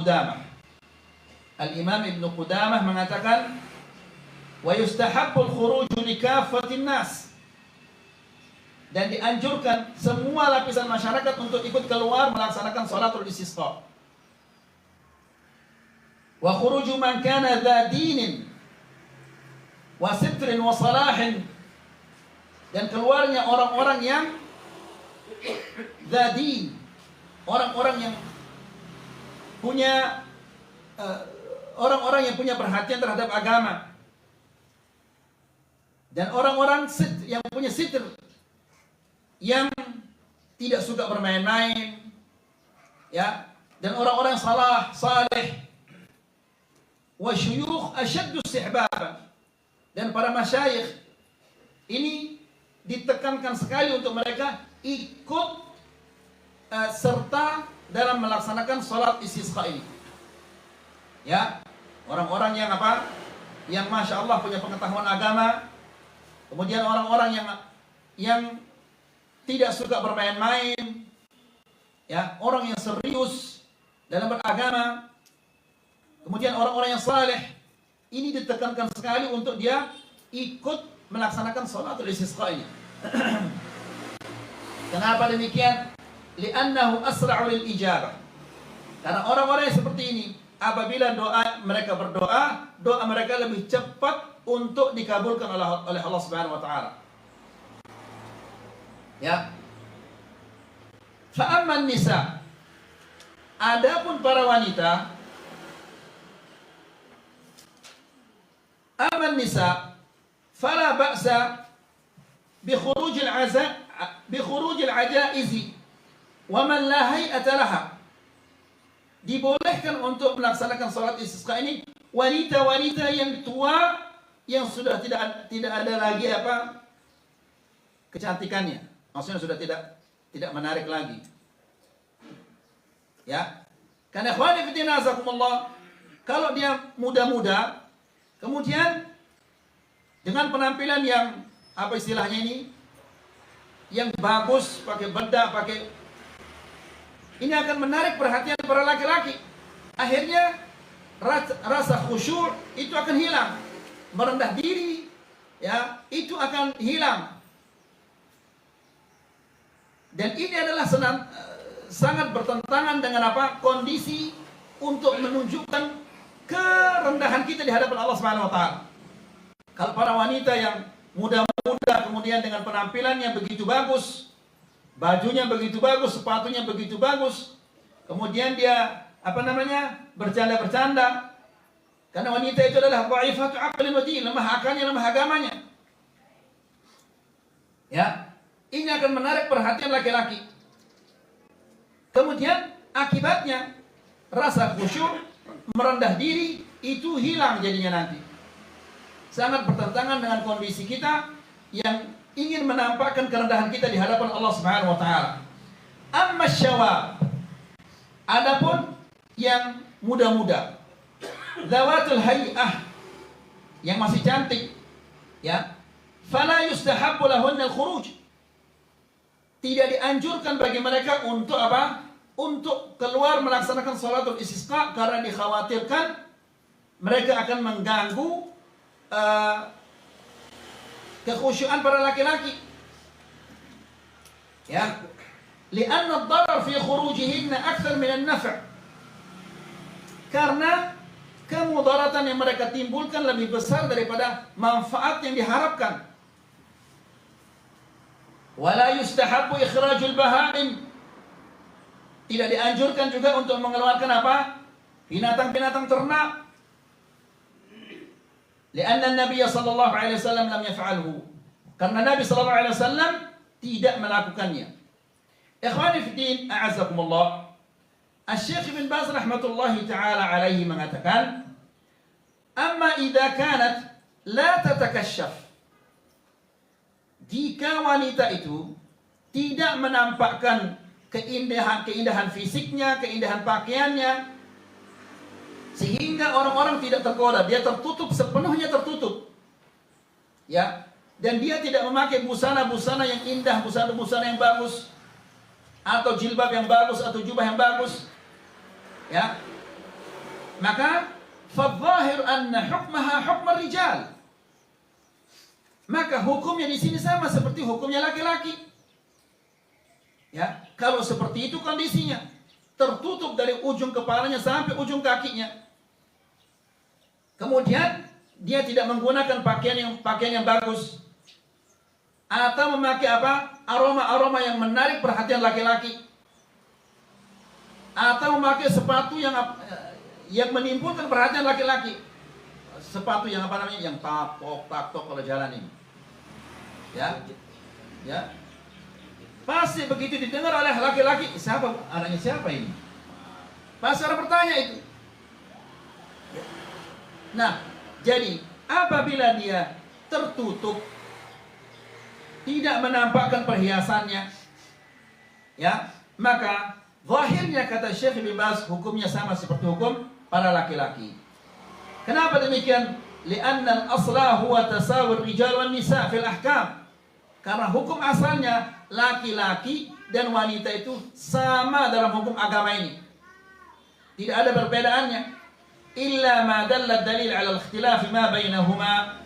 Qudamah. Al-Imam Ibn Qudamah mengatakan, wa yustahabbul khuruju li kaffatin nas, dan dianjurkan semua lapisan masyarakat untuk ikut keluar melaksanakan salatul istisqa. Wa khuruju man kana dha dinin wa sitrin wa salahin, dan keluarnya orang-orang yang dha din, orang-orang yang punya orang-orang yang punya perhatian terhadap agama, dan orang-orang yang punya sitr, yang tidak suka bermain-main, ya, dan orang-orang saleh, wa syuyukh asyaddu istihbaban, dan para masyayikh ini ditekankan sekali untuk mereka ikut serta dalam melaksanakan salat istisqa ini. Ya, orang-orang yang apa? Yang masya Allah punya pengetahuan agama, kemudian orang-orang yang tidak suka bermain-main, ya, orang yang serius dalam beragama, kemudian orang-orang yang saleh, ini ditekankan sekali untuk dia ikut melaksanakan salatul istisqa ini. Kenapa demikian? Li'annahu asra'u lil ijabah. Karena orang-orang yang seperti ini, apabila mereka berdoa, doa mereka lebih cepat untuk dikabulkan oleh Allah Subhanahu wa taala. Ya. Fa'amman nisa, adapun para wanita, amman nisa fala ba'sa bi khurujil ajaizi wa man la hay'ata laha. Dibolehkan untuk melaksanakan salat istisqa ini wanita-wanita yang tua, yang sudah tidak ada lagi apa kecantikannya. Maksudnya sudah tidak menarik lagi. Ya. Karena ikhwani fi din azakumullah, kalau dia muda-muda, kemudian dengan penampilan yang apa istilahnya ini, yang bagus, pakai bedak, ini akan menarik perhatian para laki-laki. Akhirnya rasa khusyuk itu akan hilang, merendah diri, ya, itu akan hilang. Dan ini adalah sangat bertentangan dengan apa? Kondisi untuk menunjukkan kerendahan kita di hadapan Allah Subhanahu wa taala. Kalau para wanita yang muda-muda kemudian dengan penampilannya begitu bagus, bajunya begitu bagus, sepatunya begitu bagus, kemudian dia bercanda-bercanda. Karena wanita itu adalah dhaifatu aqlin wa din, lemah akalnya, lemah agamanya. Ya, ini akan menarik perhatian laki-laki. Kemudian akibatnya rasa khusyuk, merendah diri itu hilang jadinya nanti. Sangat bertentangan dengan kondisi kita yang ingin menampakkan kerendahan kita di hadapan Allah Subhanahu wa taala. Amma syawab, adapun yang muda-muda, zawatul hay'ah, yang masih cantik, ya, fala yustahabbu lahunna al-khuruj. Tidak dianjurkan bagi mereka untuk apa? Untuk keluar melaksanakan salatul istisqa, karena dikhawatirkan mereka akan mengganggu kekhusyuan para laki-laki. Ya. Li'anna ad-darar fi khurujihinna akthar min an-naf'. Karena kemudaratan yang mereka timbulkan lebih besar daripada manfaat yang diharapkan. Wala yustahabbu ikhrajul bahaim. Tidak dianjurkan juga untuk mengeluarkan apa? Binatang-binatang ternak. Lianna Nabi sallallahu alaihi wasallam lam yaf'alhu. Karena Nabi sallallahu alaihi wasallam tidak melakukannya. Ikhwani fi din, a'azzakumullah. Asy-Syaikh Ibn Baz rahmatullahi taala alaihi mengatakan, "Amma idza kanat la tatakashaf." Jika wanita itu tidak menampakkan keindahan fisiknya, keindahan pakaiannya, sehingga orang-orang tidak tergoda, dia tertutup, sepenuhnya tertutup, ya, dan dia tidak memakai busana-busana yang indah, busana-busana yang bagus, atau jilbab yang bagus, atau jubah yang bagus, ya, Maka fadzahir anna hukmaha hukm rijal. Maka hukumnya di sini sama seperti hukumnya laki-laki. Ya, kalau seperti itu kondisinya, tertutup dari ujung kepalanya sampai ujung kakinya. Kemudian dia tidak menggunakan pakaian yang bagus, atau memakai apa? Aroma-aroma yang menarik perhatian laki-laki, atau memakai sepatu yang menimbulkan perhatian laki-laki. Sepatu yang apa namanya? Yang taktok kalau jalan ini. Ya. Ya. Pasti begitu didengar oleh laki-laki, siapa anaknya siapa ini? Pasti orang bertanya itu. Nah, jadi apabila dia tertutup, tidak menampakkan perhiasannya, ya, maka zahirnya kata Syekh Ibn Baz hukumnya sama seperti hukum para laki-laki. Kenapa demikian? Li'anna al-asla huwa tasawur rijal wan nisa fil ahkam. Karena hukum asalnya laki-laki dan wanita itu sama dalam hukum agama ini. Tidak ada perbedaannya. Illa ma dalla dalil 'ala al-ikhtilaf ma bainahuma.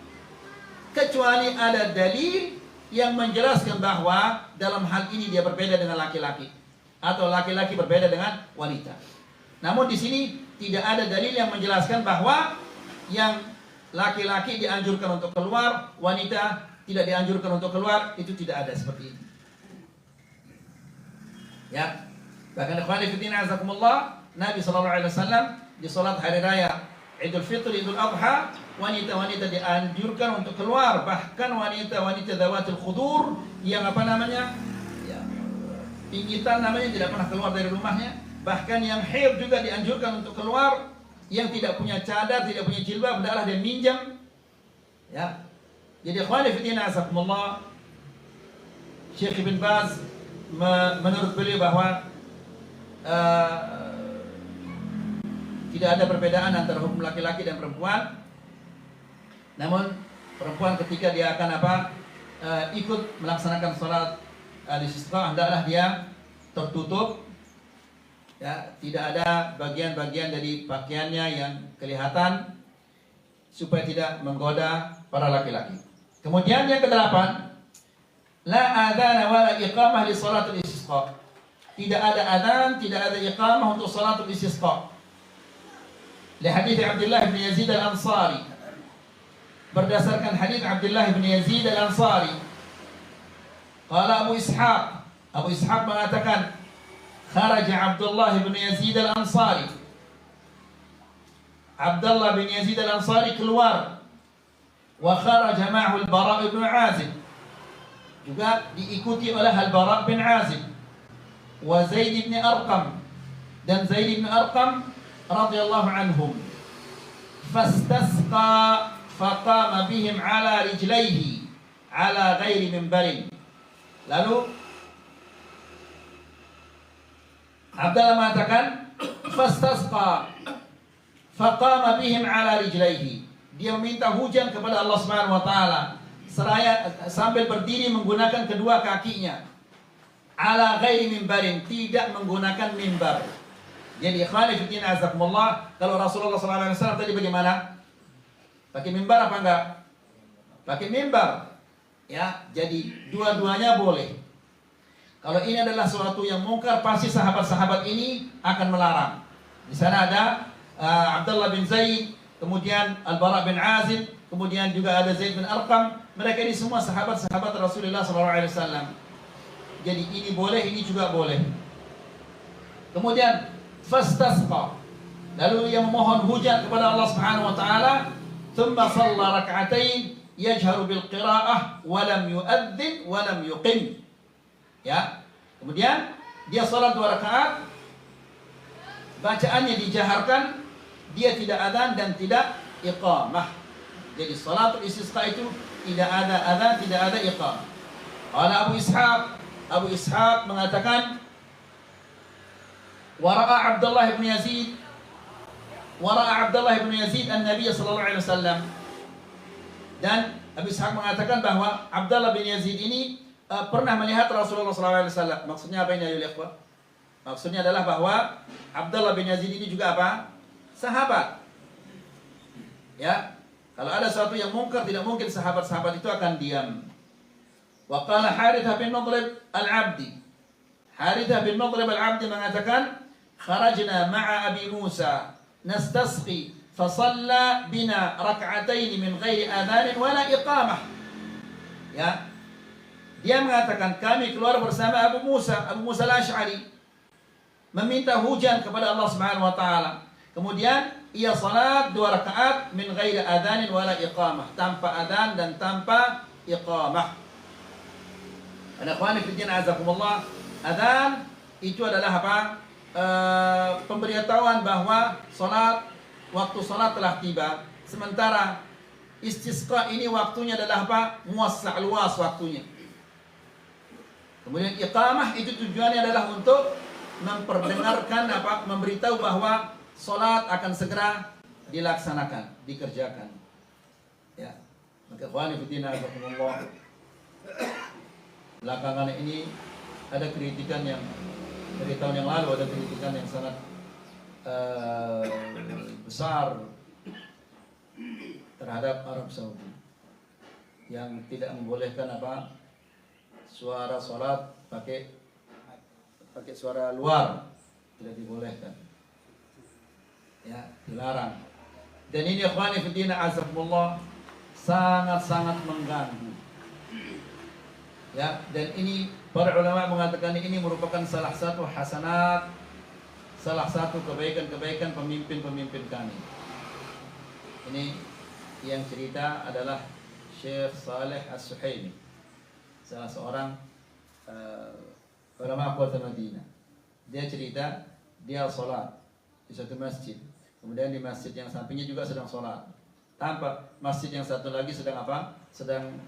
Kecuali ada dalil yang menjelaskan bahwa dalam hal ini dia berbeda dengan laki-laki atau laki-laki berbeda dengan wanita. Namun di sini tidak ada dalil yang menjelaskan bahwa yang laki-laki dianjurkan untuk keluar, wanita tidak dianjurkan untuk keluar, itu tidak ada seperti itu. Ya. Bahkan ikhwani fillah azakumullah, Nabi sallallahu alaihi wasallam di salat hari raya Idul Fitri, Idul Adha, wanita-wanita dianjurkan untuk keluar, bahkan wanita-wanita dawatul khudur yang apa namanya? Ya, pinggitan namanya, tidak pernah keluar dari rumahnya, bahkan yang haid juga dianjurkan untuk keluar, yang tidak punya cadar, tidak punya jilbab, hendaklah dia minjam. Ya. Jadi ikhwani fillah azakumullah, Syekh Ibn Baz menurut beliau bahwa tidak ada perbedaan antara hukum laki-laki dan perempuan. Namun perempuan ketika dia akan ikut melaksanakan sholat al-istisqa, hendaklah dia tertutup, ya, tidak ada bagian-bagian dari pakaiannya yang kelihatan supaya tidak menggoda para laki-laki. Kemudian yang kedelapan, la adzana wala iqamah li sholatul istisqa. Tidak ada adzan, tidak ada iqamah untuk sholatul istisqa. Li hadits Abdullah bin Yazid al-Ansari. Berdasarkan hadits Abdullah bin Yazid al-Ansari, qala Abu Ishaq mengatakan, kharaja Abdullah bin Yazid al-Ansari. Abdullah bin Yazid al-Ansari keluar. Wa kharaja ma'ahu al-Bara' bin Azib. Juga diikuti oleh al-Bara' bin Azib. Wa Zaid bin Arqam. Dan Zaid bin Arqam radhiyallahu anhum. Fastasqa faqama bihim ala rijlaihi ala ghairi minbarin. Lalu Abdullah mengatakan, fastasqa faqama bihim ala rijlaihi. Dia meminta hujan kepada Allah Subhanahu wa taala seraya sambil berdiri menggunakan kedua kakinya. Ala ghairi mimbarin, tidak menggunakan mimbar. Jadi ikhwani fillah azakumullah, kalau Rasulullah sallallahu alaihi wasallam tadi bagaimana? Pakai mimbar apa enggak? Pakai mimbar. Ya, jadi dua-duanya boleh. Kalau ini adalah sesuatu yang mungkar, pasti sahabat-sahabat ini akan melarang. Di sana ada Abdullah bin Zaid, kemudian Al-Bara' bin Azib, kemudian juga ada Zaid bin Arqam. Mereka ini semua sahabat-sahabat Rasulullah SAW. Jadi ini boleh, ini juga boleh. Kemudian fastasqa, lalu ia memohon hujan kepada Allah Subhanahu wa taala. Thumma shalla rak'atain yajharu bil qira'ah wa lam yu'adzin wa lam yuqim. Ya. Kemudian dia salat 2 rakaat, bacaannya dijaharkan, dia tidak adzan dan tidak iqamah. Jadi salatul istisqa itu tidak ada adzan, tidak ada iqamah. Qala Abu Ishaq mengatakan, wara'a Abdullah bin Yazid an-Nabiy sallallahu alaihi wasallam. Dan Abu Ishaq mengatakan bahwa Abdullah bin Yazid ini pernah melihat Rasulullah sallallahu alaihi wasallam. Maksudnya apa ini ya ikhwah? Maksudnya adalah bahwa Abdullah bin Yazid ini juga apa? sahabat. Ya, kalau ada sesuatu yang mungkar, tidak mungkin sahabat-sahabat itu akan diam. Wa qala Harithah bin Mudrib al-Abdi. Harithah bin Mudrib al-Abdi mengatakan, kharajna ma'a Abi Musa nastasqi fa shalla bina rak'atain min ghairi adhan wala iqamah. Ya. Dia mengatakan kami keluar bersama Abu Musa al-Asy'ari meminta hujan kepada Allah Subhanahu wa taala. Kemudian ia salat 2 rakaat min ghairi adhan wala iqamah, tanpa adzan dan tanpa iqamah. Ana ikhwani fi din azakumullah, adzan itu adalah apa? Pemberitahuan bahwa waktu salat telah tiba. Sementara istisqa ini waktunya adalah apa? Muwassa' luas waktunya. Kemudian iqamah itu tujuannya adalah untuk memperdengarkan apa? Memberitahu bahwa salat akan segera dilaksanakan, dikerjakan. Ya. Maka ikhwani fillah azakumullah, belakangan ini ada kritikan yang dari tahun yang lalu, ada kritikan yang sangat besar terhadap Arab Saudi yang tidak membolehkan apa? Suara salat pakai suara luar, tidak dibolehkan. Ya, dilarang. Dan ini ikhwani fillah azakumullah sangat-sangat mengganggu. Ya, dan ini para ulama mengatakan ini merupakan salah satu hasanat, salah satu kebaikan-kebaikan pemimpin-pemimpin kami. Ini yang cerita adalah Syekh Saleh As-Suhaimi, salah seorang ulama Kota Madinah. Dia cerita dia salat di satu masjid. Kemudian di masjid yang sampingnya juga sedang sholat. Tanpa masjid yang satu lagi sedang apa? Sedang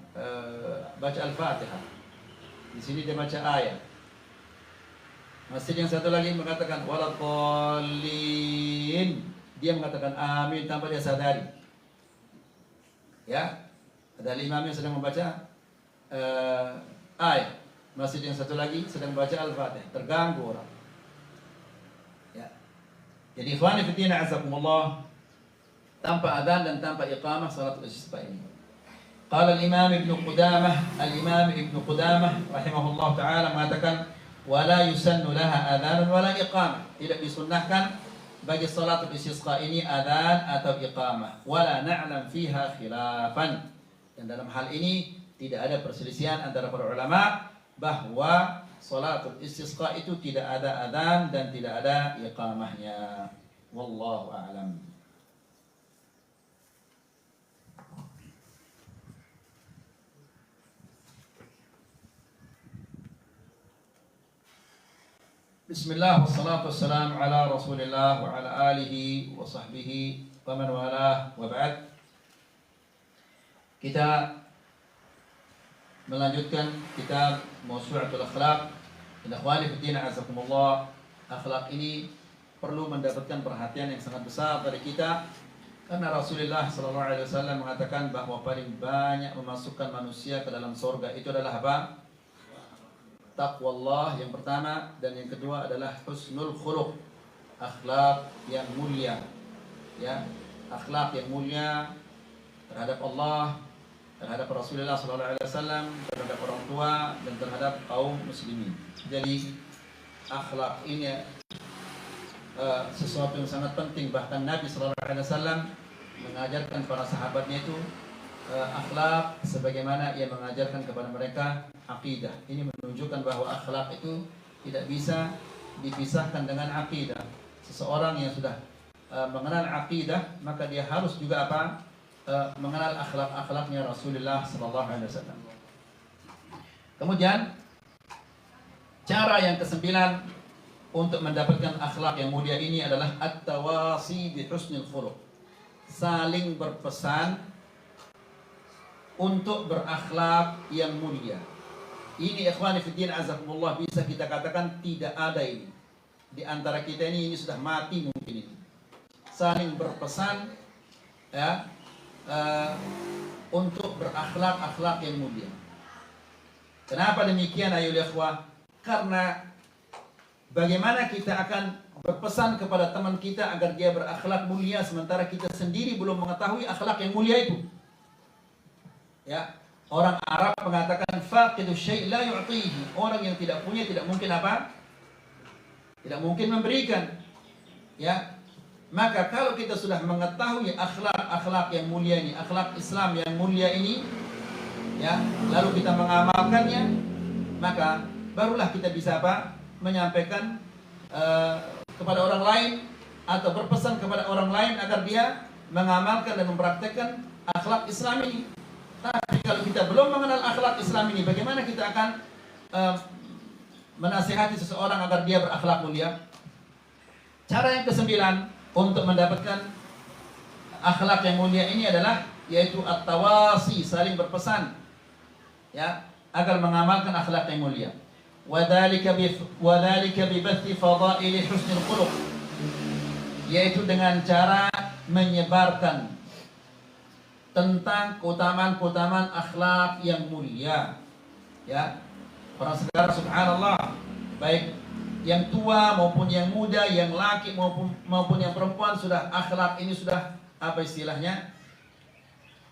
baca Al-Fatihah. Di sini dia baca ayat. Masjid yang satu lagi mengatakan waladhdallin. Dia mengatakan amin tanpa dia sadari. Ya, ada imam yang sedang membaca ayat. Masjid yang satu lagi sedang baca Al-Fatihah. Terganggu orang. Jadi ikhwani fillah azakumullah, tanpa adzan dan tanpa iqamah salatul istisqa ini. Qala al-Imam Ibnu Qudamah, rahimahullah taala mengatakan wala yusannu laha adzan wala iqamah. Tidak disunnahkan bagi salatul istisqa ini adzan atau iqamah. Wala na'lam fiha khilafan. Dan dalam hal ini tidak ada perselisihan antara para ulama bahwa salatul istisqa itu tidak ada adzan dan tidak ada iqamahnya. Wallahu a'lam. Bismillah wassalatu wassalamu ala Rasulillah wa ala alihi wa sahbihi wa man walah wa ba'd. Kita melanjutkan kitab Mawsu'atul Akhlaq. Ikhwani fillah azakumullah, akhlak ini perlu mendapatkan perhatian yang sangat besar dari kita karena Rasulullah sallallahu alaihi wasallam mengatakan bahwa paling banyak memasukkan manusia ke dalam surga itu adalah apa? Taqwallah yang pertama, dan yang kedua adalah husnul khuluq, akhlak yang mulia. Ya, akhlak yang mulia terhadap Allah, terhadap Rasulullah SAW, terhadap orang tua, dan terhadap kaum muslimin. Jadi akhlak ini sesuatu yang sangat penting. Bahkan Nabi SAW mengajarkan para sahabatnya itu akhlak sebagaimana ia mengajarkan kepada mereka akidah. Ini menunjukkan bahwa akhlak itu tidak bisa dipisahkan dengan akidah. Seseorang yang sudah mengenal akidah, maka dia harus juga apa? Mengenal akhlak-akhlaknya Rasulullah SAW. Kemudian cara yang kesembilan untuk mendapatkan akhlak yang mulia ini adalah at-tawasi bi husnil khuluq. Saling berpesan untuk berakhlak yang mulia. Ini ikhwani fiddin azakumullah, bisa kita katakan tidak ada ini di antara kita ini sudah mati mungkin ini. Saling berpesan ya untuk berakhlak yang mulia. Kenapa demikian ayo ikhwah? Karena bagaimana kita akan berpesan kepada teman kita agar dia berakhlak mulia, sementara kita sendiri belum mengetahui akhlak yang mulia itu. Ya, orang Arab mengatakan faqidu syai' la yu'tihi. Orang yang tidak punya tidak mungkin apa? Tidak mungkin memberikan. Ya. Maka kalau kita sudah mengetahui akhlak yang mulia ini, akhlak Islam yang mulia ini, ya, lalu kita mengamalkannya, maka barulah kita bisa apa? Menyampaikan kepada orang lain atau berpesan kepada orang lain agar dia mengamalkan dan mempraktekkan akhlak Islam ini. Tapi kalau kita belum mengenal akhlak Islam ini, bagaimana kita akan menasihati seseorang agar dia berakhlak mulia? Cara yang kesembilan untuk mendapatkan akhlak yang mulia ini adalah yaitu at-tawasi, saling berpesan, ya, agar mengamalkan akhlak yang mulia. Wadzalika bi bathi fadail husnul khuluq, yaitu dengan cara menyebarkan tentang keutamaan-keutamaan akhlak yang mulia. Ya, orang sekarang subhanallah, baik yang tua maupun yang muda, yang laki maupun yang perempuan, sudah akhlak ini sudah apa istilahnya?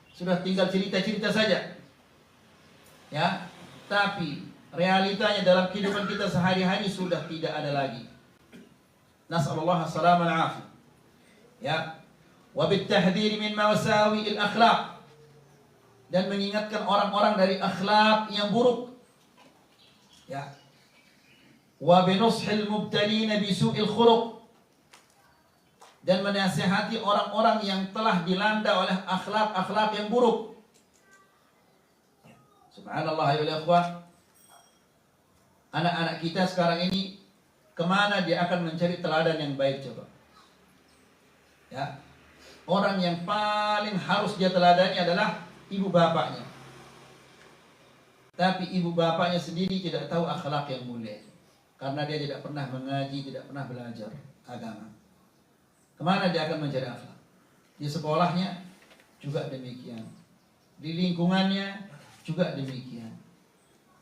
Sudah tinggal cerita-cerita saja. Ya, tapi realitanya dalam kehidupan kita sehari-hari sudah tidak ada lagi. Nas'alullah as-salamah wal-'afiyah. Ya. Wa bit-tahdhir min mawasawi'il akhlaq, dan mengingatkan orang-orang dari akhlak yang buruk. Ya. Wa binushil mubtalina bisu'il khuluq, dan menasihati orang-orang yang telah dilanda oleh akhlak-akhlak yang buruk. Subhanallah ya ikhwah. Anak-anak kita sekarang ini kemana dia akan mencari teladan yang baik coba? Ya. Orang yang paling harus dia teladani adalah ibu bapaknya. Tapi ibu bapaknya sendiri tidak tahu akhlak yang mulia, karena dia tidak pernah mengaji, tidak pernah belajar agama. Kemana dia akan mencari akhlak? Di sekolahnya juga demikian, di lingkungannya juga demikian.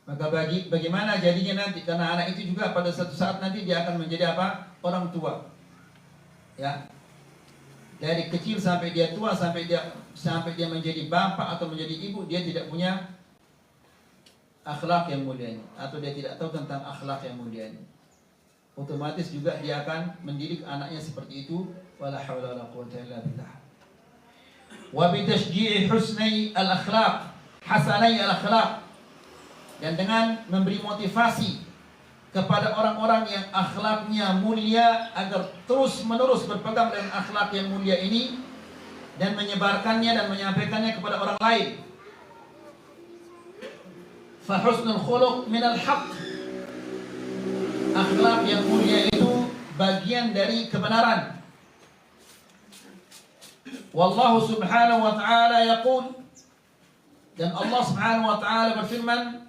Maka bagaimana jadinya nanti? Karena anak itu juga pada suatu saat nanti dia akan menjadi apa? Orang tua. Ya. Dari kecil sampai dia tua, sampai dia menjadi bapak atau menjadi ibu, dia tidak punya akhlak yang mulia ini, atau dia tidak tahu tentang akhlak yang mulia ini. Otomatis juga dia akan mendidik anaknya seperti itu. Wala haula wala quwwata illa billah. Wa bi tashji'i husni al-akhlaq, hasanai al-akhlaq, dan dengan memberi motivasi kepada orang-orang yang akhlaknya mulia agar terus-menerus berpegang dengan akhlak yang mulia ini dan menyebarkannya dan menyampaikannya kepada orang lain. Fa husnul khuluq minal haqq, akhlak yang mulia itu bagian dari kebenaran. Wallahu subhanahu wa ta'ala yaqul, dan Allah subhanahu wa ta'ala berfirman,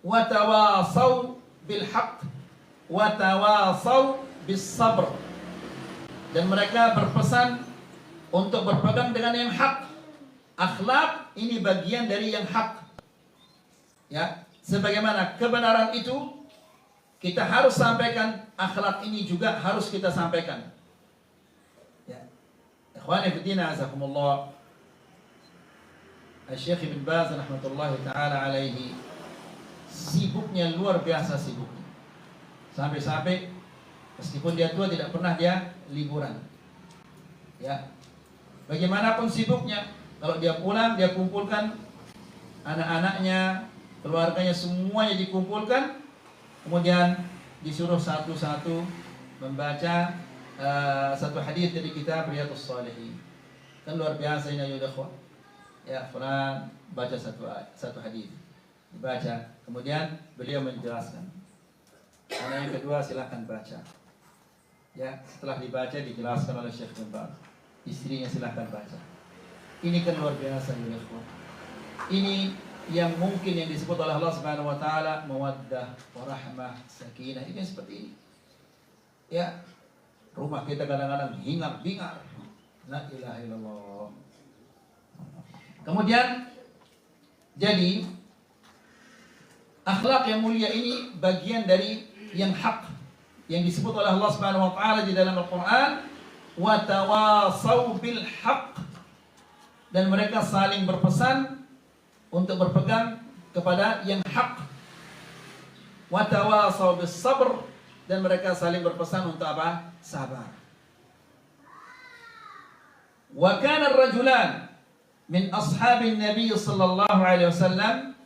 wa tawasaw bil haqq wa tawasaw bis sabr, dan mereka berpesan untuk berpegang dengan yang hak. Akhlak ini bagian dari yang hak. Ya, sebagaimana kebenaran itu kita harus sampaikan, akhlak ini juga harus kita sampaikan. Ya. Ikhwani fi din, azakumullah. Syekh Ibn Baz rahmatullahi taala alaihi sibuknya luar biasa sibuknya. Sampai-sampai meskipun dia tua tidak pernah dia liburan. Ya. Bagaimanapun sibuknya, kalau dia pulang dia kumpulkan anak-anaknya, keluarganya semuanya dikumpulkan, kemudian disuruh satu-satu membaca satu hadis dari kitab Riyadhus Shalihin. Kan luar biasa ini ya ikhwah. Ya, fulan baca satu hadis. Dibaca, kemudian beliau menjelaskan. Anak yang kedua silahkan baca. Ya, setelah dibaca dijelaskan oleh Syekh bin Baz. Istrinya silahkan baca. Ini kan luar biasa ya ikhwah. Ini yang mungkin yang disebut oleh Allah Subhanahu wa taala mawaddah, warahmah, sakinah, itu yang seperti ini. Ya, rumah kita kadang-kadang hingar-bingar. La ilaha illallah. Kemudian jadi akhlak yang mulia ini bagian dari yang hak. yang disebut oleh Allah Subhanahu wa taala di dalam Al-Qur'an, wa tawasaw bil haqq, dan mereka saling berpesan untuk berpegang kepada yang hak. Wa tawasaw bis sabr, dan mereka saling berpesan untuk apa? Sabar. Wa kana ar-rajulan min ashabin Nabi sallallahu alaihi wasallam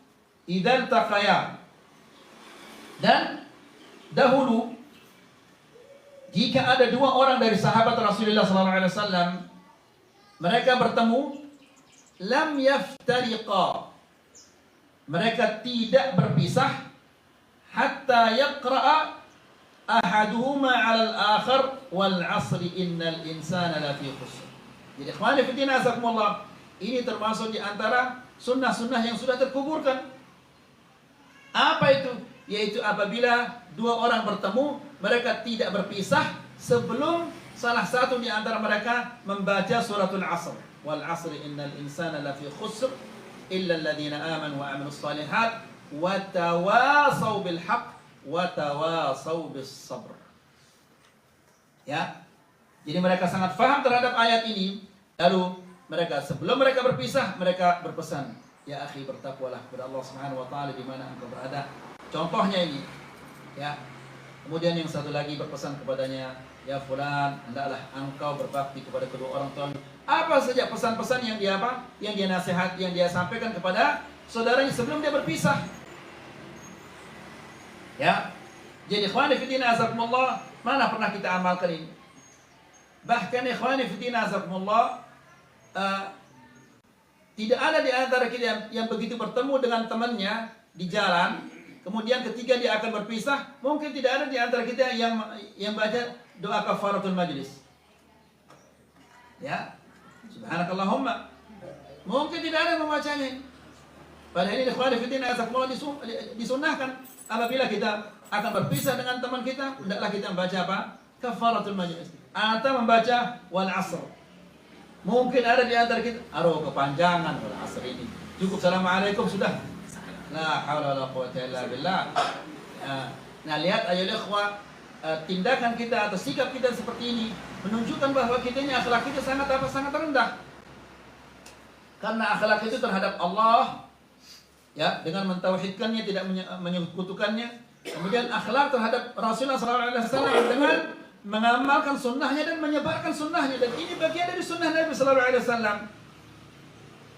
idza iltaqaya, dan dahulu jika ada dua orang dari sahabat Rasulullah sallallahu alaihi wasallam mereka bertemu, lam yaftariqa, mereka tidak berpisah, hatta yaqra'a ahaduhuma 'ala al-akhar wal 'asri innal insana lafi khusr. Jadi ikhwani fillah azakumullah, ini termasuk di antara sunnah-sunnah yang sudah terkuburkan. Apa itu? Yaitu apabila dua orang bertemu, mereka tidak berpisah sebelum salah satu di antara mereka membaca suratul Asr. Wal 'asri innal insana lafi khusr illa alladhina amanu wa 'amilus shalihat wa tawasaw bil haqq wa tawasaw bis sabr. Ya. Jadi mereka sangat faham terhadap ayat ini. Lalu mereka sebelum mereka berpisah, mereka berpesan, ya akhi, bertakwalah kepada Allah Subhanahu wa taala di mana engkau berada. Contohnya ini. Ya. Kemudian yang satu lagi berpesan kepadanya, ya fulan, hendaklah engkau berbakti kepada kedua orang tua. Apa saja pesan-pesan yang dia apa? Yang dia nasihat, yang dia sampaikan kepada saudaranya sebelum dia berpisah. Ya. Jadi ikhwani fillah azakumullah, mana pernah kita amalkan ini? Bahkan ikhwani fillah azakumullah, tidak ada di antara kita yang begitu bertemu dengan temannya di jalan, kemudian ketika dia akan berpisah, mungkin tidak ada di antara kita yang baca doa kafaratul majlis. Ya, subhanakallahumma. Mungkin tidak ada yang membacanya. Padahal ini ikhwani fillah azakumullah disunnahkan apabila kita akan berpisah dengan teman kita, hendaklah kita membaca apa? Kafaratul majlis. Atau membaca wal asr. Mungkin ada di antara kita, aduh kepanjangan wal asr ini. Cukup assalamualaikum sudah. La haula wala quwwata illa billah. Nah, lihat ayo ikhwah, tindakan kita atau sikap kita seperti ini menunjukkan bahwa kita ini akhlak kita sangat rendah. Karena akhlak itu terhadap Allah, ya, dengan mentauhidkannya, tidak menyekutukannya. Kemudian akhlak terhadap Rasulullah SAW dengan mengamalkan sunnahnya dan menyebarkan sunnahnya. Dan ini bagian dari sunnah Nabi SAW.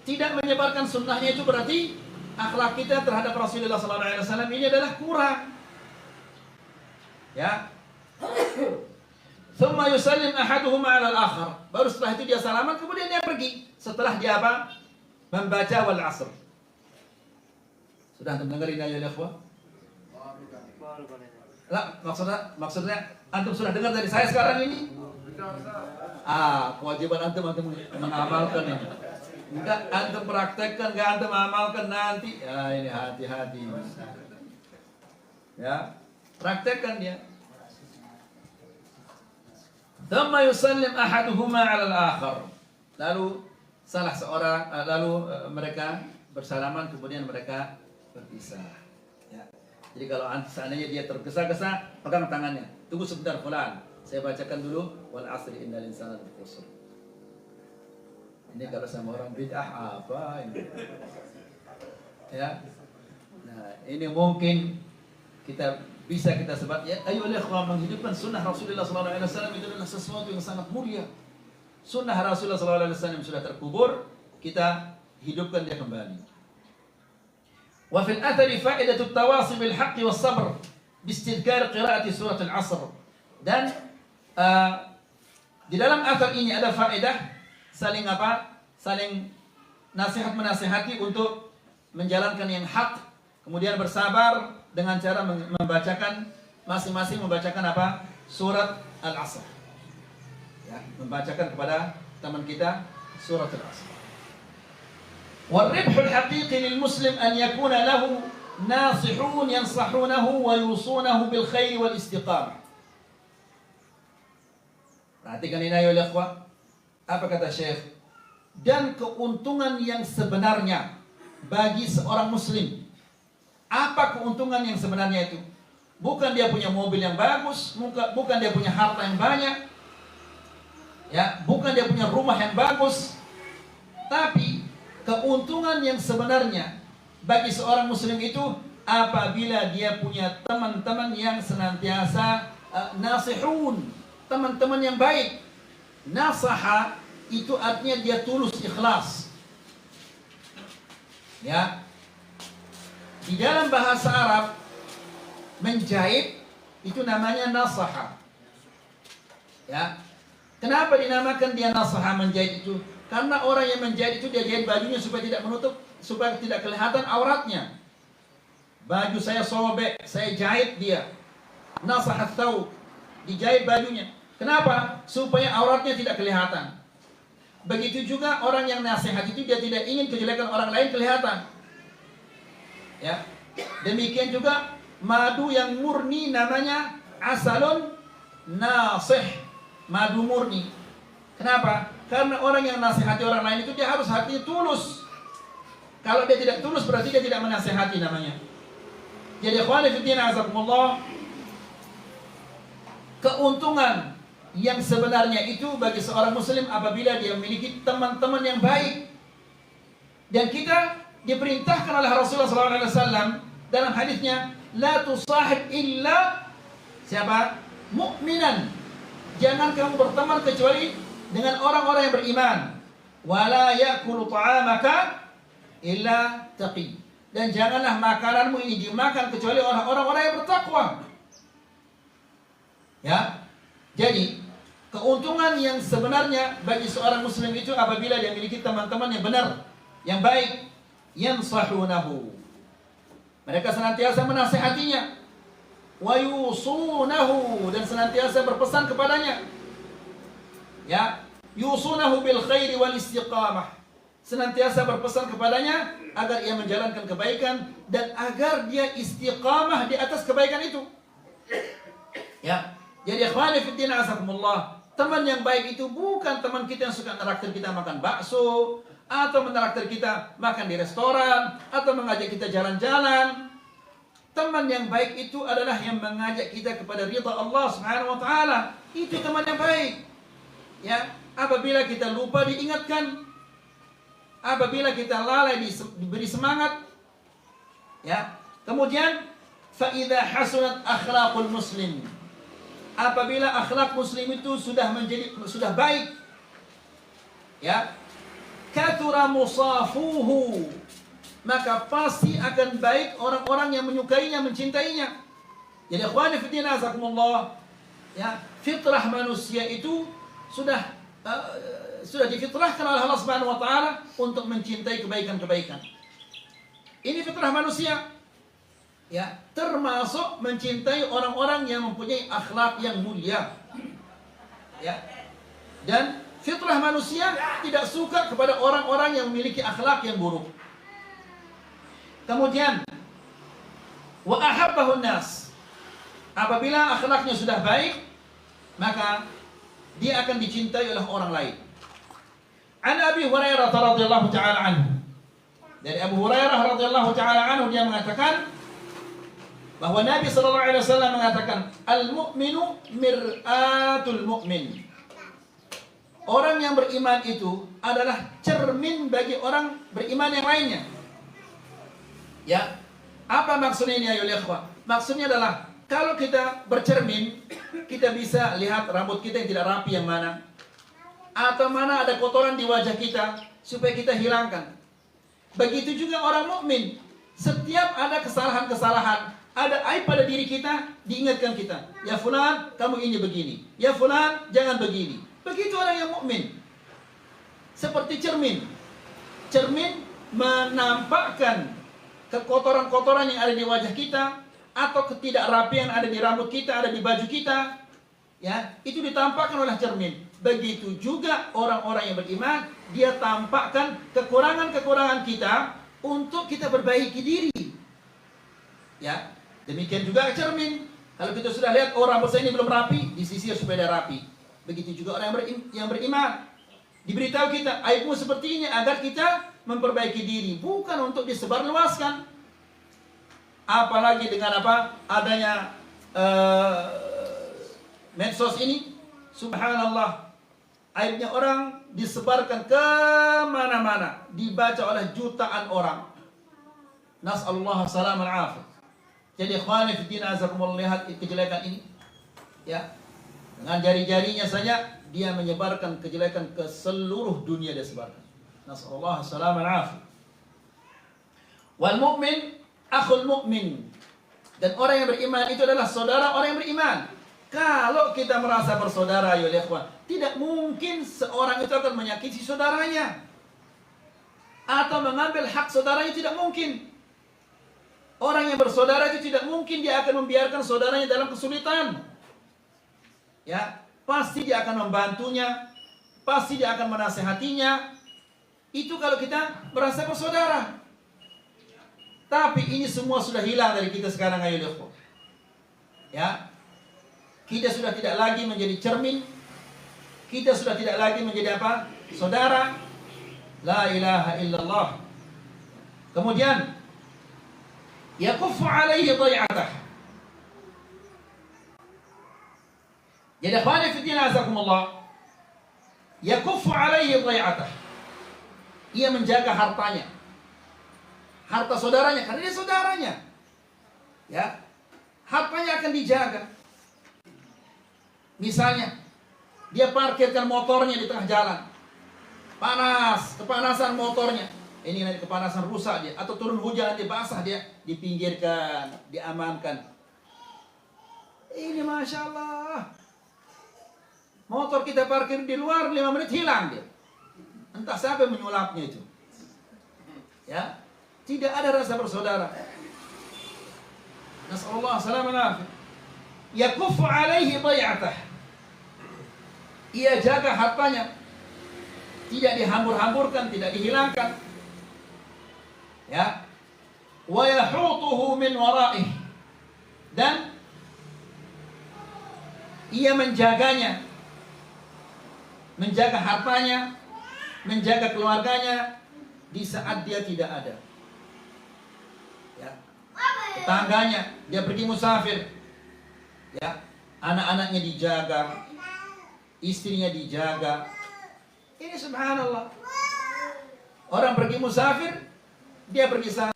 Tidak menyebarkan sunnahnya itu berarti akhlak kita terhadap Rasulullah SAW ini adalah kurang. Ya. Thumma yusallim ahaduhuma 'ala al-akhar. Baru setelah itu dia salaman, kemudian dia pergi. Setelah dia apa? Membaca wal asr. Sudah antum dengerin ya ikhwah? Lah, maksudnya antum sudah dengar dari saya sekarang ini? Kewajiban antum mengamalkan ini. Enggak antum praktekkan, enggak antum amalkan nanti. Ya, ini hati-hati. Ya, praktekkan dia. Thumma yusallim ahaduhuma 'ala al-akhar. Lalu salah seorang mereka bersalaman, kemudian mereka berpisah. Ya. Jadi kalau seandainya dia tergesa-gesa, pegang tangannya. Tunggu sebentar fulan, saya bacakan dulu wal 'asri innal insana lafi khusr. Ini kalau sama orang bid'ah apa ini? Ya. Nah, ini mungkin kita sebut ya, ayo ikhwan, menghidupkan sunnah Rasulullah SAW itu adalah sesuatu yang sangat mulia. Sunnah Rasulullah SAW sudah terkubur, kita hidupkan dia kembali. Wa fil athari fa'idatut tawasi bil haqqi was sabr bistidkar qira'ati surat al-asr. Dan di dalam athar ini ada faedah saling nasihat menasihati untuk menjalankan yang hak, kemudian bersabar dengan cara membacakan masing-masing apa? Surat Al-Asr. Ya, membacakan kepada teman kita surat Al-Asr. Wal-ribhul haqiqi lil muslim an yakuna lahu nasihun yansahunahu wa yusunahu bil khairi wal istiqamah. Perhatikan ini ayo ikhwah. Apa kata Syekh? Dan keuntungan yang sebenarnya bagi seorang muslim. Apa keuntungan yang sebenarnya itu? bukan dia punya mobil yang bagus, bukan dia punya harta yang banyak, ya, bukan dia punya rumah yang bagus, tapi keuntungan yang sebenarnya bagi seorang muslim itu apabila dia punya teman-teman yang senantiasa nasihun, teman-teman yang baik. Nasaha itu artinya dia tulus, ikhlas. Ya. Di dalam bahasa Arab menjahit itu namanya nasaha. Ya. Kenapa dinamakan dia nasaha, menjahit itu? Karena orang yang menjahit itu dia jahit bajunya supaya tidak menutup, supaya tidak kelihatan auratnya. Baju saya sobek, saya jahit dia. Nasahat tahu, dijahit bajunya. Kenapa? Supaya auratnya tidak kelihatan. Begitu juga orang yang nasihat itu dia tidak ingin kejelekan orang lain kelihatan. Ya. Demikian juga madu yang murni namanya asalun nasih, madu murni. Kenapa? Karena orang yang nasihati orang lain itu dia harus hatinya tulus. Kalau dia tidak tulus berarti dia tidak menasihati namanya. Jadi ikhwani fillah azakumullah, keuntungan yang sebenarnya itu bagi seorang muslim apabila dia memiliki teman-teman yang baik. Dan kita diperintahkan oleh Rasulullah SAW dalam hadisnya, la tusahib illa siapa? Mu'minan. Jangan kamu berteman kecuali dengan orang-orang yang beriman. Wala yakulu ta'amaka illa taqi. Dan janganlah makananmu ini dimakan kecuali orang-orang yang bertakwa. Ya. Jadi keuntungan yang sebenarnya bagi seorang muslim itu apabila dia memiliki teman-teman yang benar, yang baik, yansahunahu. Mereka senantiasa menasihatinya, wa yusunahu, dan senantiasa berpesan kepadanya. Ya, yusunahu bil khairi wal istiqamah. Senantiasa berpesan kepadanya agar ia menjalankan kebaikan dan agar dia istiqamah di atas kebaikan itu. Ya. Jadi ikhwani fillah azakumullah, teman yang baik itu bukan teman kita yang suka menraktir kita makan bakso, atau menraktir kita makan di restoran, atau mengajak kita jalan-jalan. Teman yang baik itu adalah yang mengajak kita kepada ridha Allah Subhanahu wa taala. Itu teman yang baik. Ya, apabila kita lupa diingatkan, apabila kita lalai diberi semangat. Ya. Kemudian fa idza hasunat akhlaqul muslim. Apabila akhlak muslim itu sudah baik, ya, kathura musafuhu, maka pasti akan baik orang-orang yang menyukainya, mencintainya. Jadi ikhwani fillah azakumullah, ya, fitrah manusia itu sudah difitrahkan oleh Allah Subhanahu wa taala untuk mencintai kebaikan-kebaikan. Ini fitrah manusia. Ya, termasuk mencintai orang-orang yang mempunyai akhlak yang mulia. Ya. Dan fitrah manusia tidak suka kepada orang-orang yang memiliki akhlak yang buruk. Kemudian wa ahabbahun nas. Apabila akhlaknya sudah baik, maka dia akan dicintai oleh orang lain. An Abi Hurairah radhiyallahu taala anhu. Dari Abu Hurairah radhiyallahu taala anhu dia mengatakan bahwa Nabi sallallahu alaihi wasallam mengatakan, al-mu'minu mir'atul mu'min. Orang yang beriman itu adalah cermin bagi orang beriman yang lainnya. Ya. Apa maksudnya ini ayo ikhwah? Maksudnya adalah kalau kita bercermin, kita bisa lihat rambut kita yang tidak rapi yang mana, atau mana ada kotoran di wajah kita supaya kita hilangkan. Begitu juga orang mukmin, setiap ada kesalahan-kesalahan, ada aib pada diri kita, diingatkan kita. Ya fulan, kamu ini begini. Ya fulan, jangan begini. Begitu orang yang mukmin. Seperti cermin. Cermin menampakkan kekotoran-kotoran yang ada di wajah kita, atau ketidakrapian ada di rambut kita, ada di baju kita. Ya, itu ditampakkan oleh cermin. Begitu juga orang-orang yang beriman, dia tampakkan kekurangan-kekurangan kita untuk kita perbaiki diri. Ya. Demikian juga cermin. Kalau kita sudah lihat rambut saya ini belum rapi, disisir supaya dia rapi. Begitu juga orang yang beriman. Diberitahu kita aibmu seperti ini agar kita memperbaiki diri, bukan untuk disebarluaskan. Apalagi dengan adanya medsos ini, subhanallah, aibnya orang disebarkan kemana-mana, dibaca oleh jutaan orang. Nas'alullah salam al-afiyah. Jadi ikhwani fiddin azakumullah, lihat kejelekan ini, ya, dengan jari-jarinya saja dia menyebarkan kejelekan ke seluruh dunia, dia sebarkan. Nas'alullah salam al-afiyah. Wal mu'min akhul mu'min, dan orang yang beriman itu adalah saudara orang yang beriman. Kalau kita merasa bersaudara, ya ikhwan, tidak mungkin seorang itu akan menyakiti saudaranya atau mengambil hak saudaranya, tidak mungkin. Orang yang bersaudara itu tidak mungkin dia akan membiarkan saudaranya dalam kesulitan. Ya, pasti dia akan membantunya, pasti dia akan menasehatinya. Itu kalau kita merasa bersaudara. Tapi ini semua sudah hilang dari kita sekarang, ayo ikhwan. Ya. Kita sudah tidak lagi menjadi cermin. Kita sudah tidak lagi menjadi apa? Saudara. La ilaha illallah. Kemudian yakuffu alaihi dhai'atah. Jadi khawani fiddin azakumullah, yakuffu alaihi dhai'atah. Ia menjaga hartanya, harta saudaranya, karena dia saudaranya. Ya, hartanya akan dijaga. Misalnya, dia parkirkan motornya di tengah jalan, panas, kepanasan motornya. Ini nanti kepanasan, rusak dia, atau turun hujan nanti basah dia, dipinggirkan, diamankan. Ini masya Allah, motor kita parkir di luar 5 menit hilang dia. Entah siapa yang menyulapnya itu. Ya, tidak ada rasa bersaudara. Nasallallahu salam alaihi. Yakuffu alaihi dhai'atah. Ia jaga hartanya, tidak dihambur-hamburkan, tidak dihilangkan. Ya. Wa yahutuhu min wara'ih. Dan ia menjaganya, menjaga hartanya, menjaga keluarganya di saat dia tidak ada. Ya. Tetangganya, dia pergi musafir, ya, anak-anaknya dijaga, istrinya dijaga. Ini subhanallah. Orang pergi musafir, dia pergi sana.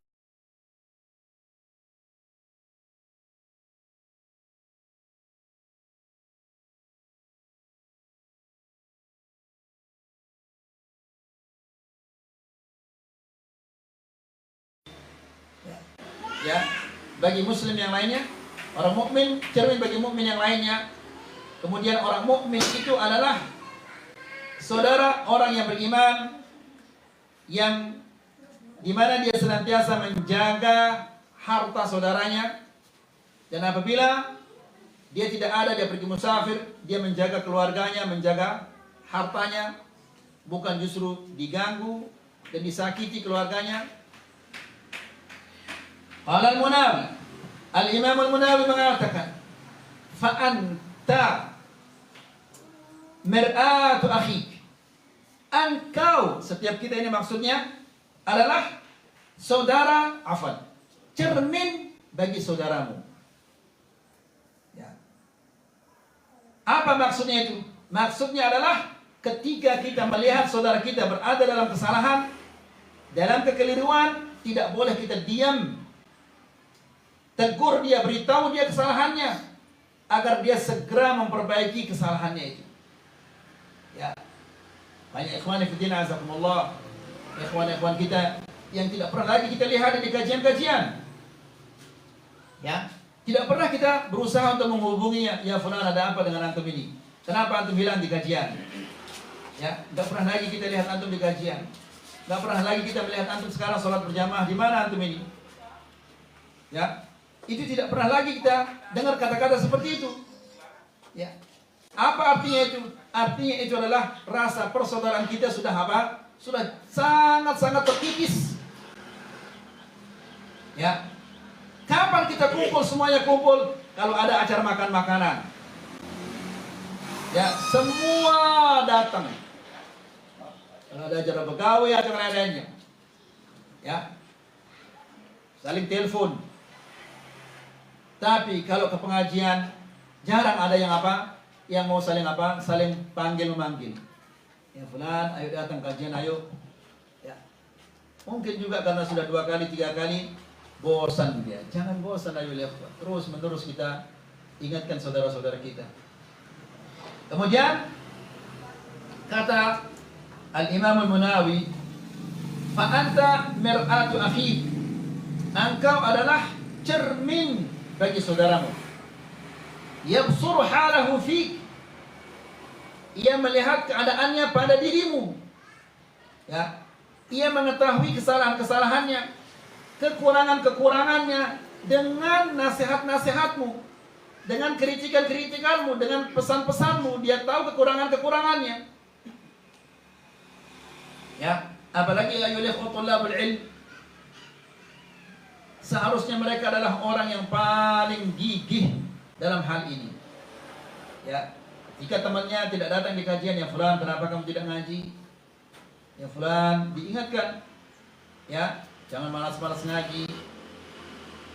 Ya, bagi muslim yang lainnya, orang mukmin cermin bagi mukmin yang lainnya. Kemudian orang mukmin itu adalah saudara orang yang beriman, yang dimana dia senantiasa menjaga harta saudaranya, dan apabila dia tidak ada, dia pergi musafir, dia menjaga keluarganya, menjaga hartanya, bukan justru diganggu dan disakiti keluarganya. Al-Munawi, Al-Imam Al-Munawi mengatakan, fa'anta mir'atu akhik. Engkau, setiap kita ini maksudnya adalah saudara, cermin bagi saudaramu. Ya. Apa maksudnya itu? Maksudnya adalah ketika kita melihat saudara kita berada dalam kesalahan, dalam kekeliruan, tidak boleh kita diam. Tegur dia, beritahu dia kesalahannya, agar dia segera memperbaiki kesalahannya itu. Ya. Banyak ikhwan fillah azakumullah, ikhwan-ikhwan kita yang tidak pernah lagi kita lihat di kajian-kajian. Ya, tidak pernah kita berusaha untuk menghubunginya. Ya fulan, ada apa dengan antum ini? Kenapa antum hilang di kajian? Ya, tidak pernah lagi kita lihat antum di kajian. Tidak pernah lagi kita melihat antum sekarang sholat berjamaah. Di mana antum ini? Ya, itu tidak pernah lagi kita dengar kata-kata seperti itu. Ya. Apa artinya itu? Artinya itu adalah rasa persaudaraan kita sudah apa? Sudah sangat-sangat terkikis. Ya. Kapan kita kumpul, semuanya kumpul? Kalau ada acara makan makanan. Ya, semua datang. Kalau ada acara pegawai atau lain-lainnya. Ya. Saling telepon. Tapi kalau ke pengajian jarang ada yang apa? Yang mau saling apa? Saling panggil memanggil. Ya fulan, ayo datang kajian, ayo. Ya. Mungkin juga karena sudah 2 kali, 3 kali bosan dia. Jangan bosan, ayo lihat. Terus menerus kita ingatkan saudara-saudara kita. Kemudian kata Al-Imam Al-Munawi, fa anta mir'atu akhi. Engkau adalah cermin bagi saudaramu. Yabsuru halahu fik. Ia melihat keadaannya pada dirimu. Ya. Ia mengetahui kesalahan-kesalahannya, kekurangan-kekurangannya dengan nasihat-nasihatmu, dengan kritikan-kritikanmu, dengan pesan-pesanmu. Dia tahu kekurangan-kekurangannya. Ya, apalagi ayyuhal ikhwatul ilm. Seharusnya mereka adalah orang yang paling gigih dalam hal ini. Ya, jika temannya tidak datang di kajian, ya fulan, kenapa kamu tidak ngaji? Ya fulan, diingatkan. Ya, jangan malas-malas ngaji.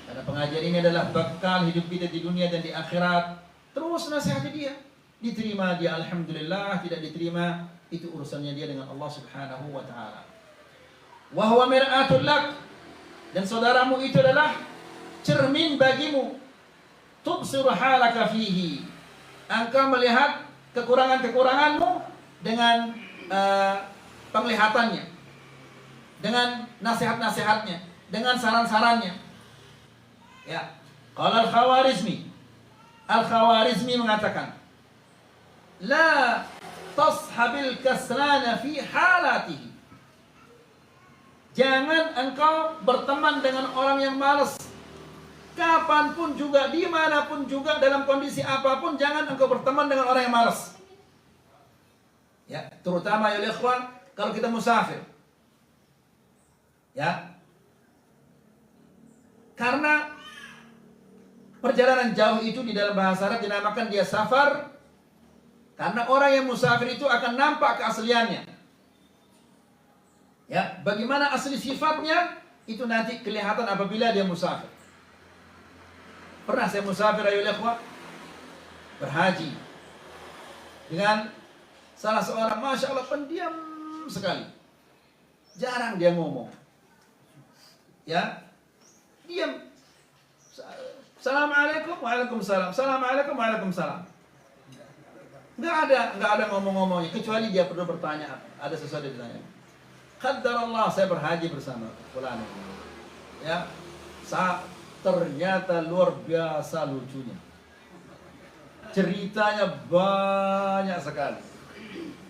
Karena pengajian ini adalah bekal hidup kita di dunia dan di akhirat. Terus nasihati dia. Diterima dia alhamdulillah, tidak diterima itu urusannya dia dengan Allah Subhanahu wa taala. Wa huwa mir'atul lak. Dan saudaramu itu adalah cermin bagimu. Tubsiru halaka fihi. Engkau melihat kekurangan-kekuranganmu dengan penglihatannya, dengan nasihat-nasihatnya, dengan saran-sarannya. Ya, qala Al-Khawarizmi. Al-Khawarizmi mengatakan, la tashabil kasrana fi halatihi. Jangan engkau berteman dengan orang yang malas. Kapanpun juga, dimanapun juga, dalam kondisi apapun, jangan engkau berteman dengan orang yang malas. Ya, terutama ya ikhwan, kalau kita musafir. Ya. Karena perjalanan jauh itu di dalam bahasa Arab dinamakan dia safar. Karena orang yang musafir itu akan nampak keasliannya. Ya, bagaimana asli sifatnya itu nanti kelihatan apabila dia musafir. Pernah saya musafir ayolah ikhwah, berhaji dengan salah seorang, masya Allah, pendiam sekali, jarang dia ngomong. Ya, diam. Assalamualaikum, waalaikumsalam. Assalamualaikum, waalaikumsalam. Nggak ada ngomong-ngomongnya, kecuali dia perlu bertanya, ada sesuatu yang ditanya. Qaddarallah, saya berhaji bersama fulan. Ya, ternyata luar biasa lucunya. Ceritanya banyak sekali.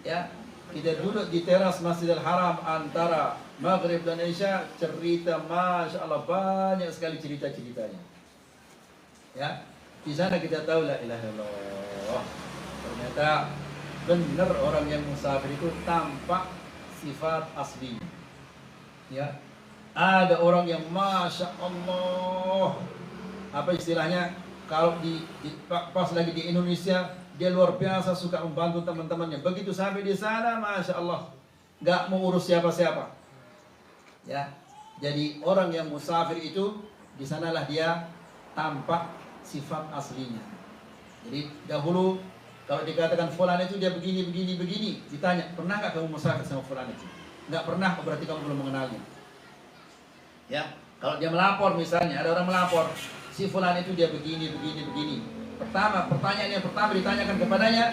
Ya, kita duduk di teras Masjidil Haram antara Maghrib dan Isya, cerita masya Allah banyak sekali cerita-ceritanya. Ya, di sana kita tahu la ilaha illallah. Ternyata benar orang yang musafir itu tampak sifat aslinya. Ya, ada orang yang masya Allah, apa istilahnya, kalau pas lagi di Indonesia dia luar biasa suka membantu teman-temannya. Begitu sampai di sana, masya Allah, nggak mau urus siapa-siapa. Ya, jadi orang yang musafir itu di sanalah dia tampak sifat aslinya. Jadi dahulu kalau dikatakan fulan itu dia begini, ditanya, pernah nggak kamu musafir sama fulan itu? Nggak pernah, berarti kamu belum mengenalnya. Ya, kalau dia melapor misalnya, ada orang melapor, si fulan itu dia begini. Pertama, pertanyaan yang pertama ditanyakan kepadanya,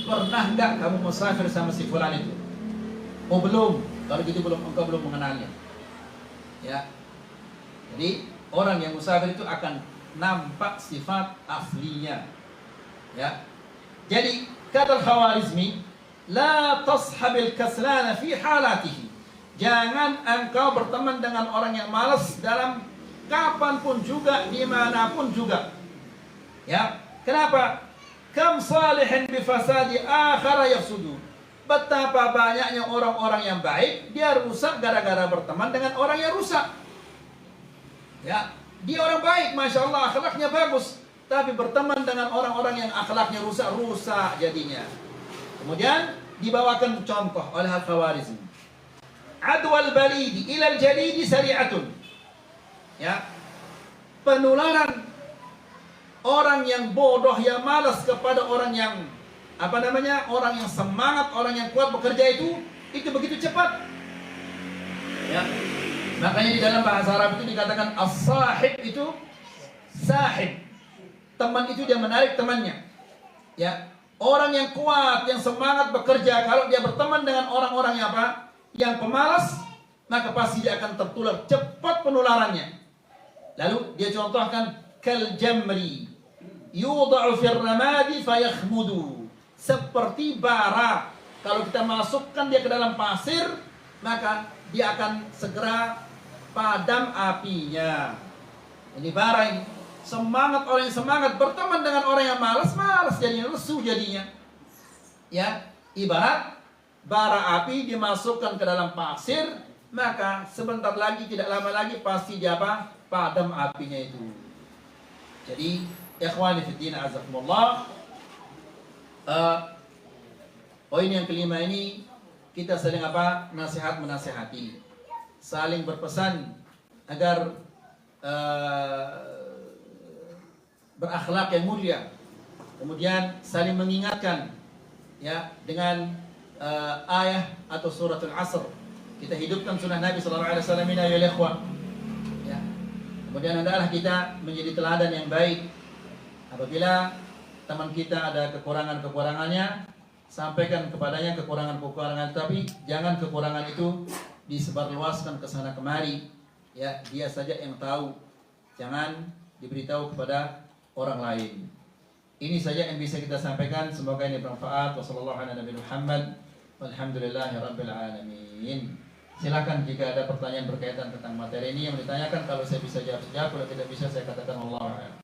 pernah nggak kamu musafir sama si fulan itu? Oh belum, kalau gitu engkau belum mengenalnya. Ya, jadi orang yang musafir itu akan nampak sifat aslinya. Ya, jadi kata Al-Khawarizmi, la tashabil kaslana fi halatihi. Jangan engkau berteman dengan orang yang malas dalam kapanpun juga, dimanapun juga. Ya, kenapa? Kam salihin bifasadi akhara yafsudu. Betapa banyaknya orang-orang yang baik, dia rusak gara-gara berteman dengan orang yang rusak. Ya, dia orang baik, masya Allah, akhlaknya bagus, tapi berteman dengan orang-orang yang akhlaknya rusak jadinya. Kemudian dibawakan contoh oleh Al-Khawarizmi. Adwal balidi ilal jalidi sari'atun. Ya, penularan orang yang bodoh, yang malas kepada orang yang orang yang semangat, orang yang kuat bekerja itu begitu cepat. Ya. Makanya di dalam bahasa Arab itu dikatakan as-sahib itu sahib. Teman itu dia menarik temannya. Ya. Orang yang kuat, yang semangat bekerja, kalau dia berteman dengan orang-orang yang pemalas, maka pasti dia akan tertular, cepat penularannya. Lalu dia contohkan kal jamri yudha'u fir ramadi fayakhmudu. Seperti bara, kalau kita masukkan dia ke dalam pasir, maka dia akan segera padam apinya. Ini bara ini. Semangat, orang yang semangat berteman dengan orang yang malas jadinya, lesu jadinya. Ya, ibarat bara api dimasukkan ke dalam pasir, maka sebentar lagi, tidak lama lagi pasti dia padam apinya itu. Jadi, ikhwani fiddin azakumullah, poin yang kelima ini kita saling menasihati, saling berpesan agar berakhlak yang mulia, kemudian saling mengingatkan ya dengan ayat atau suratul Asr. Kita hidupkan sunnah Nabi sallallahu alaihi wasallam ini ya ikhwan. Ya. Kemudian adalah kita menjadi teladan yang baik. Apabila teman kita ada kekurangannya, sampaikan kepadanya kekurangan, tapi jangan kekurangan itu disebarluaskan ke sana kemari. Ya, dia saja yang tahu. Jangan diberitahu kepada orang lain. Ini saja yang bisa kita sampaikan. Semoga ini bermanfaat. Wassalamualaikum warahmatullahi wabarakatuh. Silakan jika ada pertanyaan berkaitan tentang materi ini yang ditanyakan. Kalau saya bisa jawab, kalau tidak bisa saya katakan wallahu a'lam.